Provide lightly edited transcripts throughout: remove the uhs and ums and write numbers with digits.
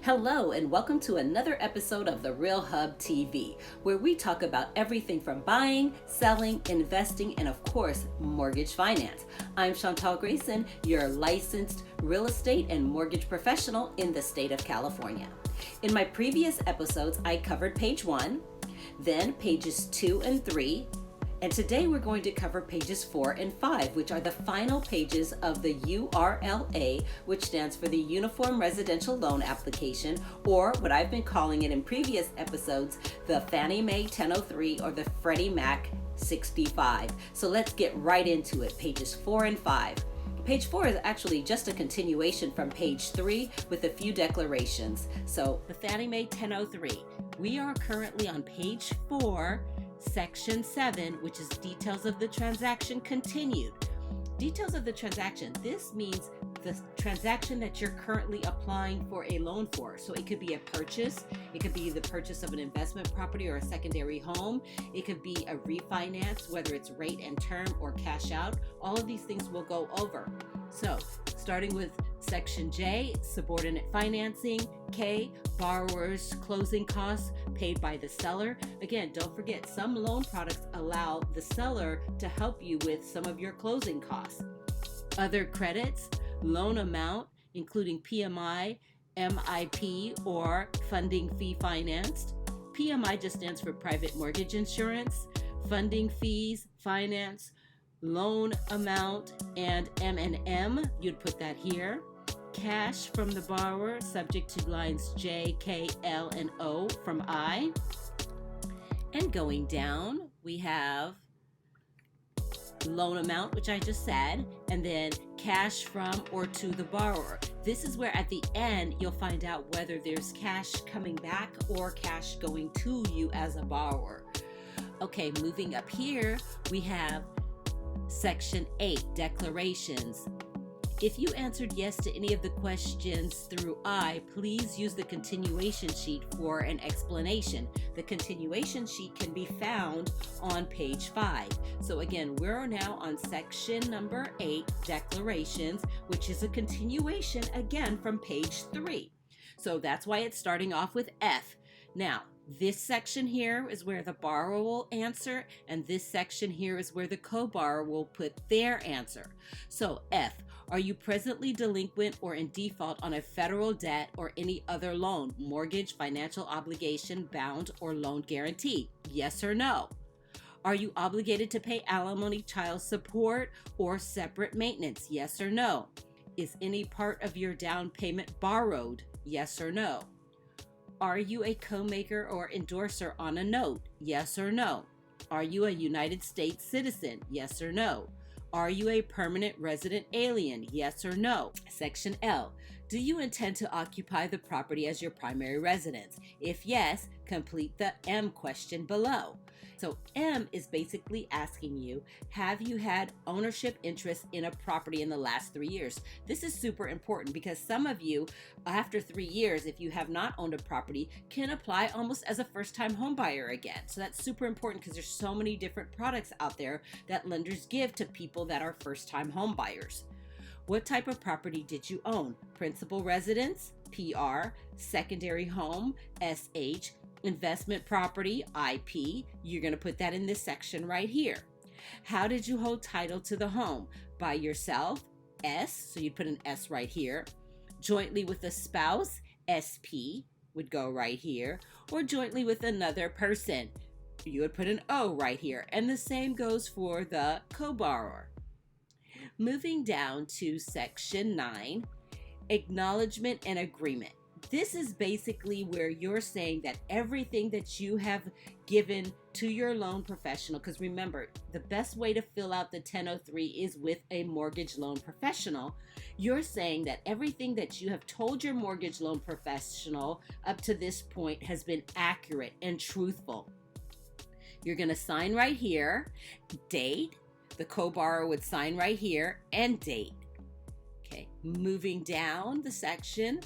Hello, and welcome to another episode of The Real Hub TV, where we talk about everything from buying, selling, investing, and of course, mortgage finance. I'm Chantal Grayson, your licensed real estate and mortgage professional in the state of California. In my previous episodes, I covered page 1, then pages 2 and 3, and today we're going to cover pages 4 and 5, which are the final pages of the URLA, which stands for the Uniform Residential Loan Application, or what I've been calling it in previous episodes, the Fannie Mae 1003 or the Freddie Mac 65. So let's get right into it, pages 4 and 5. Page 4 is actually just a continuation from page 3 with a few declarations. So the Fannie Mae 1003, we are currently on page 4, Section 7, which is details of the transaction continued. Details of the transaction. This means the transaction that you're currently applying for a loan for. So it could be a purchase. It could be the purchase of an investment property or a secondary home. It could be a refinance, whether it's rate and term or cash out. All of these things we'll go over. So starting with Section J, subordinate financing. K, borrower's closing costs paid by the seller. Again, don't forget, some loan products allow the seller to help you with some of your closing costs. Other credits, loan amount, including PMI, MIP, or funding fee financed. PMI just stands for private mortgage insurance. Funding fees, finance, loan amount, and M&M, you'd put that here. Cash from the borrower, subject to lines J, K, L, and O from I. And going down, we have loan amount, which I just said, and then cash from or to the borrower. This is where at the end you'll find out whether there's cash coming back or cash going to you as a borrower. Okay, moving up here, we have Section 8, declarations. If you answered yes to any of the questions through I, please use the continuation sheet for an explanation. The continuation sheet can be found on page 5. So again, we're now on section number 8, declarations, which is a continuation again from page 3. So that's why it's starting off with F. Now, this section here is where the borrower will answer, and this section here is where the co-borrower will put their answer. So F, are you presently delinquent or in default on a federal debt or any other loan, mortgage, financial obligation, bound, or loan guarantee? Yes or no? Are you obligated to pay alimony, child support, or separate maintenance? Yes or no? Is any part of your down payment borrowed? Yes or no? Are you a co-maker or endorser on a note? Yes or no? Are you a United States citizen? Yes or no? Are you a permanent resident alien? Yes or no? Section L. Do you intend to occupy the property as your primary residence? If yes, complete the M question below. So M is basically asking you, have you had ownership interest in a property in the last 3 years? This is super important because some of you, after 3 years, if you have not owned a property, can apply almost as a first-time home buyer again. So that's super important because there's so many different products out there that lenders give to people that are first-time home buyers. What type of property did you own? Principal residence, PR, secondary home, SH, investment property, IP. You're going to put that in this section right here. How did you hold title to the home? By yourself, S, so you put an S right here. Jointly with a spouse, SP would go right here. Or jointly with another person, you would put an O right here. And the same goes for the co-borrower. Moving down to section 9, acknowledgement and agreement. This is basically where you're saying that everything that you have given to your loan professional, because remember, the best way to fill out the 1003 is with a mortgage loan professional. You're saying that everything that you have told your mortgage loan professional up to this point has been accurate and truthful. You're going to sign right here, date. The co-borrower would sign right here and date. Okay, moving down the section,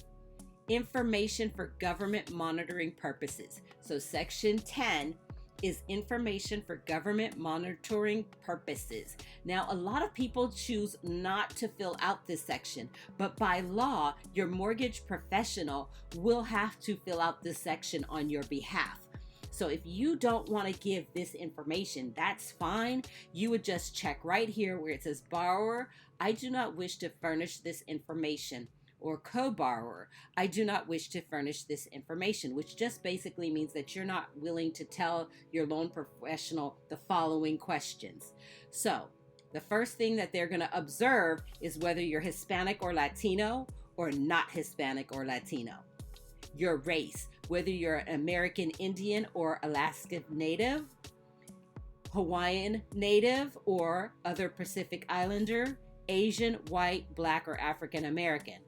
information for government monitoring purposes. So section 10 is information for government monitoring purposes. Now, a lot of people choose not to fill out this section, but by law, your mortgage professional will have to fill out this section on your behalf. So if you don't want to give this information, that's fine. You would just check right here where it says borrower, I do not wish to furnish this information, or co-borrower, I do not wish to furnish this information, which just basically means that you're not willing to tell your loan professional the following questions. So the first thing that they're going to observe is whether you're Hispanic or Latino or not Hispanic or Latino. Your race, whether you're an American Indian or Alaska Native, Hawaiian Native or other Pacific Islander, Asian, white, black, or African American.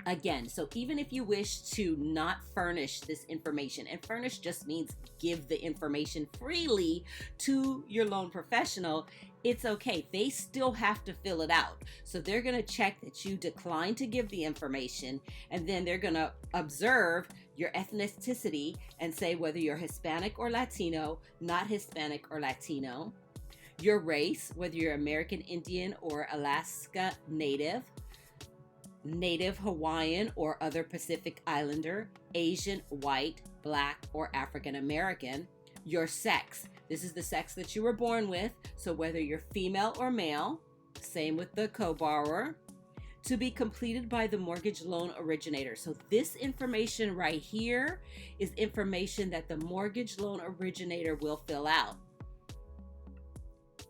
Again, so even if you wish to not furnish this information, and furnish just means give the information freely to your loan professional, it's okay. They still have to fill it out. So they're going to check that you decline to give the information, and then they're going to observe your ethnicity and say whether you're Hispanic or Latino, not Hispanic or Latino, your race, whether you're American Indian or Alaska Native, Native Hawaiian or other Pacific Islander, Asian, white, black, or African American. Your sex. This is the sex that you were born with, so whether you're female or male, same with the co-borrower. To be completed by the mortgage loan originator. So this information right here is information that the mortgage loan originator will fill out.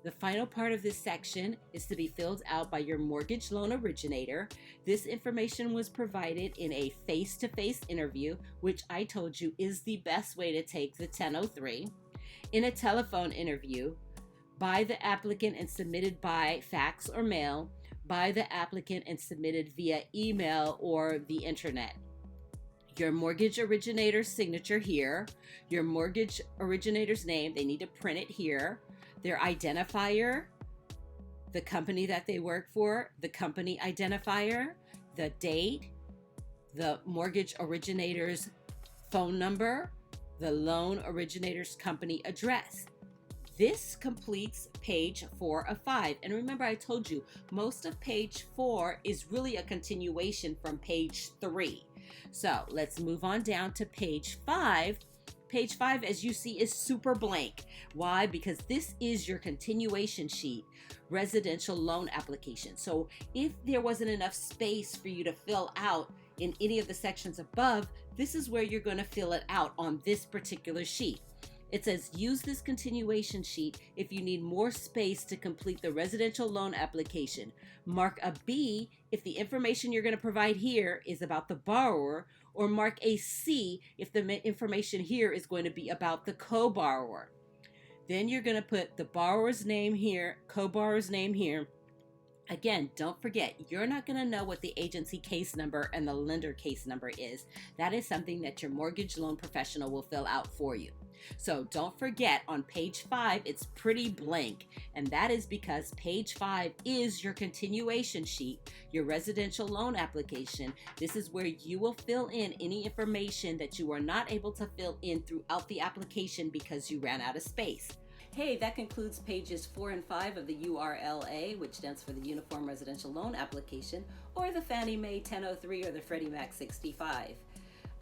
The final part of this section is to be filled out by your mortgage loan originator. This information was provided in a face-to-face interview, which I told you is the best way to take the 1003. In a telephone interview, by the applicant and submitted by fax or mail, by the applicant and submitted via email or the internet. Your mortgage originator's signature here, your mortgage originator's name, they need to print it here, their identifier, the company that they work for, the company identifier, the date, the mortgage originator's phone number, the loan originator's company address. This completes page 4 of 5. And remember, I told you, most of page 4 is really a continuation from page 3. So let's move on down to page 5. Page 5, as you see, is super blank. Why? Because this is your continuation sheet, residential loan application. So if there wasn't enough space for you to fill out in any of the sections above, this is where you're going to fill it out on this particular sheet. It says use this continuation sheet if you need more space to complete the residential loan application. Mark a B if the information you're going to provide here is about the borrower, or mark a C if the information here is going to be about the co-borrower. Then you're going to put the borrower's name here, co-borrower's name here. Again, don't forget, you're not going to know what the agency case number and the lender case number is. That is something that your mortgage loan professional will fill out for you. So don't forget, on page 5, it's pretty blank. And that is because page 5 is your continuation sheet, your residential loan application. This is where you will fill in any information that you are not able to fill in throughout the application because you ran out of space. Hey, that concludes pages 4 and 5 of the URLA, which stands for the Uniform Residential Loan Application, or the Fannie Mae 1003 or the Freddie Mac 65.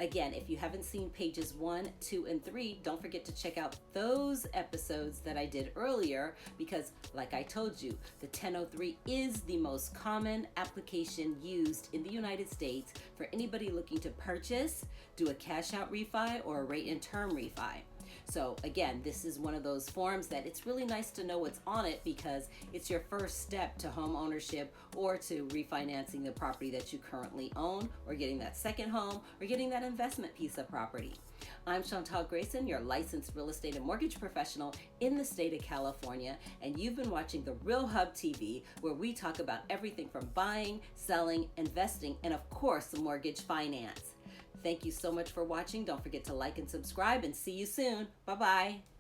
Again, if you haven't seen pages 1, 2, and 3, don't forget to check out those episodes that I did earlier, because like I told you, the 1003 is the most common application used in the United States for anybody looking to purchase, do a cash out refi, or a rate and term refi. So again, this is one of those forms that it's really nice to know what's on it, because it's your first step to home ownership or to refinancing the property that you currently own, or getting that second home, or getting that investment piece of property. I'm Chantal Grayson, your licensed real estate and mortgage professional in the state of California, and you've been watching the Real Hub TV, where we talk about everything from buying, selling, investing, and of course, mortgage finance. Thank you so much for watching. Don't forget to like and subscribe, and see you soon. Bye-bye.